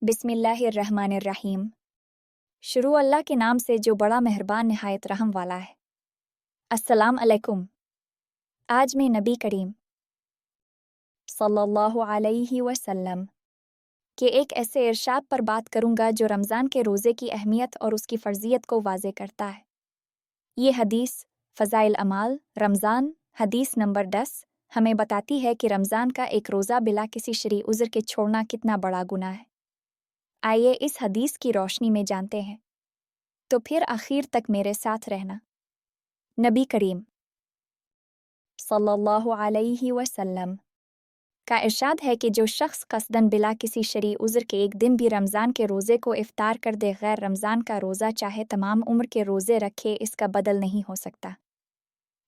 बिस्मिल्लाहिर्रहमानिर्रहीम। शुरू अल्लाह के नाम से जो बड़ा मेहरबान निहायत रहम वाला है। अस्सलाम अलैकुम। आज मैं नबी करीम सल्लल्लाहु अलैहि वसल्लम के एक ऐसे इरशाद पर बात करूंगा जो रमज़ान के रोज़े की अहमियत और उसकी फ़र्ज़ियत को वाज़े करता है। ये हदीस फ़ज़ाइल अमाल रमज़ान हदीस नंबर 10 हमें बताती है कि रमज़ान का एक रोज़ा बिला किसी शरई उज़्र के छोड़ना कितना बड़ा गुनाह है। आइए इस हदीस की रोशनी में जानते हैं, तो फिर आखिर तक मेरे साथ रहना। नबी करीम सल्लल्लाहु अलैहि वसल्लम का इरशाद है कि जो शख्स कसदन बिला किसी शरई उज़्र के एक दिन भी रमज़ान के रोज़े को इफ्तार कर दे, गैर रमज़ान का रोज़ा चाहे तमाम उम्र के रोज़े रखे, इसका बदल नहीं हो सकता।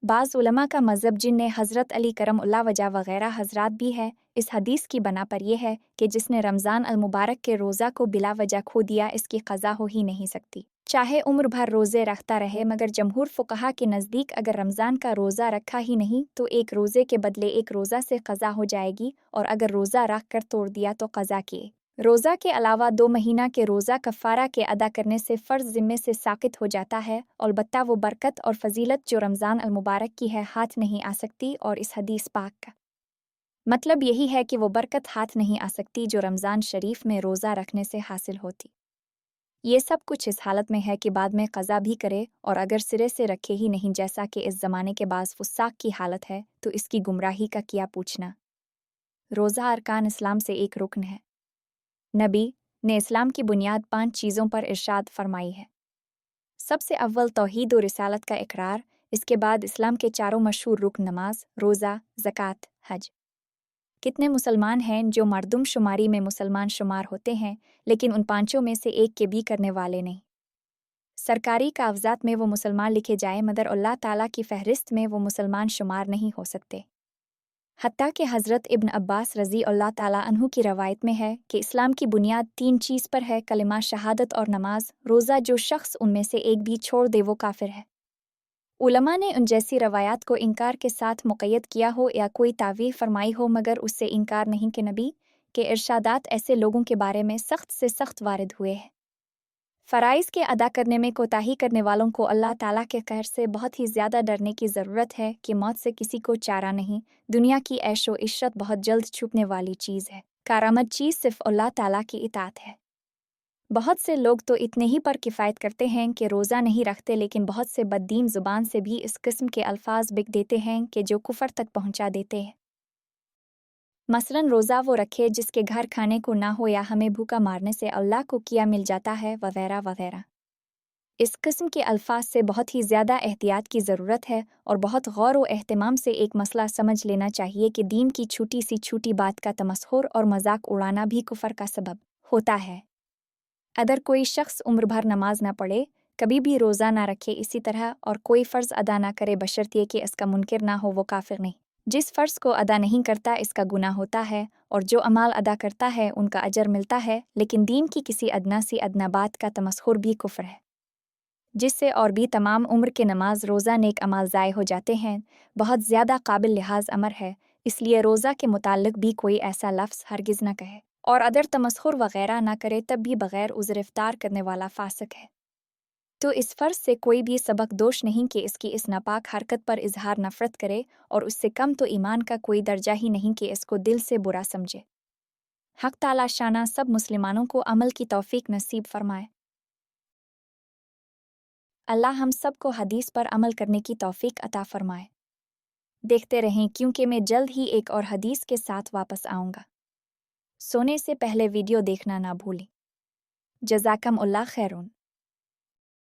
बाज़ उलमा का मज़हब, जिनमें हज़रत अली करमुल्लाह वजह वग़ैरह हज़रात भी है, इस हदीस की बना पर यह है कि जिसने रमज़ान अल मुबारक के रोज़ा को बिला वजह खो दिया, इसकी क़ज़ा हो ही नहीं सकती, चाहे उम्र भर रोज़े रखता रहे। मगर जमहूर फ़ुक़हा के नज़दीक अगर रमज़ान का रोज़ा रखा ही नहीं तो एक रोज़े के बदले एक रोज़ा से क़ज़ा हो जाएगी, और अगर रोज़ा रख कर तोड़ दिया तो क़ज़ा किए रोज़ा के अलावा 2 महीना के रोज़ा कफ़ारा के अदा करने से फ़र्ज़ ज़िम्मे से साक़ित हो जाता है। अलबत्ता वो बरकत और फ़जीलत जो रमज़ान अल मुबारक की है हाथ नहीं आ सकती, और इस हदीस पाक का मतलब यही है कि वो बरकत हाथ नहीं आ सकती जो रमज़ान शरीफ में रोज़ा रखने से हासिल होती। ये सब कुछ इस हालत में है कि बाद में क़ज़ा भी करे, और अगर सिरे से रखे ही नहीं, जैसा कि इस ज़माने के बाज़ फुस्साक की हालत है, तो इसकी गुमराही का क्या पूछना। रोज़ा अरकान इस्लाम से एक रुकन है। नबी ने इस्लाम की बुनियाद 5 चीज़ों पर इरशाद फरमाई है। सबसे अव्वल तौहीद और रिसालत का इकरार, इसके बाद इस्लाम के 4 मशहूर रुकन नमाज, रोज़ा, ज़कात, हज। कितने मुसलमान हैं जो मर्दमशुमारी में मुसलमान शुमार होते हैं, लेकिन उन 5 में से एक के भी करने वाले नहीं। सरकारी कागजात में वो मुसलमान लिखे जाए, मगर अल्लाह ताला की फ़हरिस्त में वो मुसलमान शुमार नहीं हो सकते। हत्ता कि हज़रत इब्न अब्बास रज़ी अल्लाह ताला अन्हु की रवायत में है कि इस्लाम की बुनियाद 3 चीज़ पर है, कलिमा शहादत और नमाज, रोज़ा। जो शख्स उनमें से एक भी छोड़ दे वो काफिर है। उलमा ने उन जैसी रवायात को इनकार के साथ मुक़य्यद किया हो या कोई तावील फरमाई हो, मगर उससे इनकार नहीं कि नबी के इरशादात ऐसे लोगों के बारे में सख्त से सख्त वारिद हुए हैं। फ़राइज़ के अदा करने में कोताही करने वालों को अल्लाह ताला के कहर से बहुत ही ज़्यादा डरने की ज़रूरत है कि मौत से किसी को चारा नहीं। दुनिया की ऐशो इशरत बहुत जल्द छुपने वाली चीज़ है, कारआमद चीज़ सिर्फ़ अल्लाह ताला की इताअत है। बहुत से लोग तो इतने ही पर किफ़ायत करते हैं कि रोज़ा नहीं रखते, लेकिन बहुत से बद्दीन ज़ुबान से भी इस किस्म के अल्फाज बिक देते हैं कि जो कुफ़र तक पहुँचा देते हैं। मसलन रोज़ा वो रखे जिसके घर खाने को ना हो, या हमें भूखा मारने से अल्लाह को किया मिल जाता है, वगैरह वगैरह। इस किस्म के अल्फाज से बहुत ही ज़्यादा एहतियात की ज़रूरत है, और बहुत गौर व एहतमाम से एक मसला समझ लेना चाहिए कि दीन की छोटी सी छोटी बात का तमस्खुर और मजाक उड़ाना भी कुफर का सबब होता है। अगर कोई शख्स उम्र भर नमाज ना पढ़े, कभी भी रोज़ा ना रखे, इसी तरह और कोई फ़र्ज़ अदा ना करे बशर्ते कि इसका मुनकिर ना हो, वो काफिर नहीं। जिस फ़र्ज़ को अदा नहीं करता इसका गुनाह होता है, और जो अमाल अदा करता है उनका अजर मिलता है, लेकिन दीन की किसी अदना सी अदना बात का तमस्खुर भी कुफ्र है, जिससे और भी तमाम उम्र के नमाज रोज़ा नेक अमाल ज़ाय हो जाते हैं। बहुत ज़्यादा काबिल लिहाज अमर है, इसलिए रोज़ा के मुताल्लिक़ भी कोई ऐसा लफ्ज़ हरगिज़ न कहे, और अदर तमस्खुर वग़ैरह ना करे, तब भी बग़ैर उज़्र इफ्तार करने वाला फासिक है। तो इस फ़र्ज़ से कोई भी सबक दोष नहीं कि इसकी इस नापाक हरकत पर इजहार नफ़रत करे, और उससे कम तो ईमान का कोई दर्जा ही नहीं कि इसको दिल से बुरा समझे। हक़ ताला शाना सब मुसलमानों को अमल की तौफ़ीक नसीब फ़रमाए। अल्लाह हम सब को हदीस पर अमल करने की तौफ़ीक अता फ़रमाए। देखते रहें, क्योंकि मैं जल्द ही एक और हदीस के साथ वापस आऊँगा। सोने से पहले वीडियो देखना ना भूलें। जज़ाकमुल्लाह खैरुन।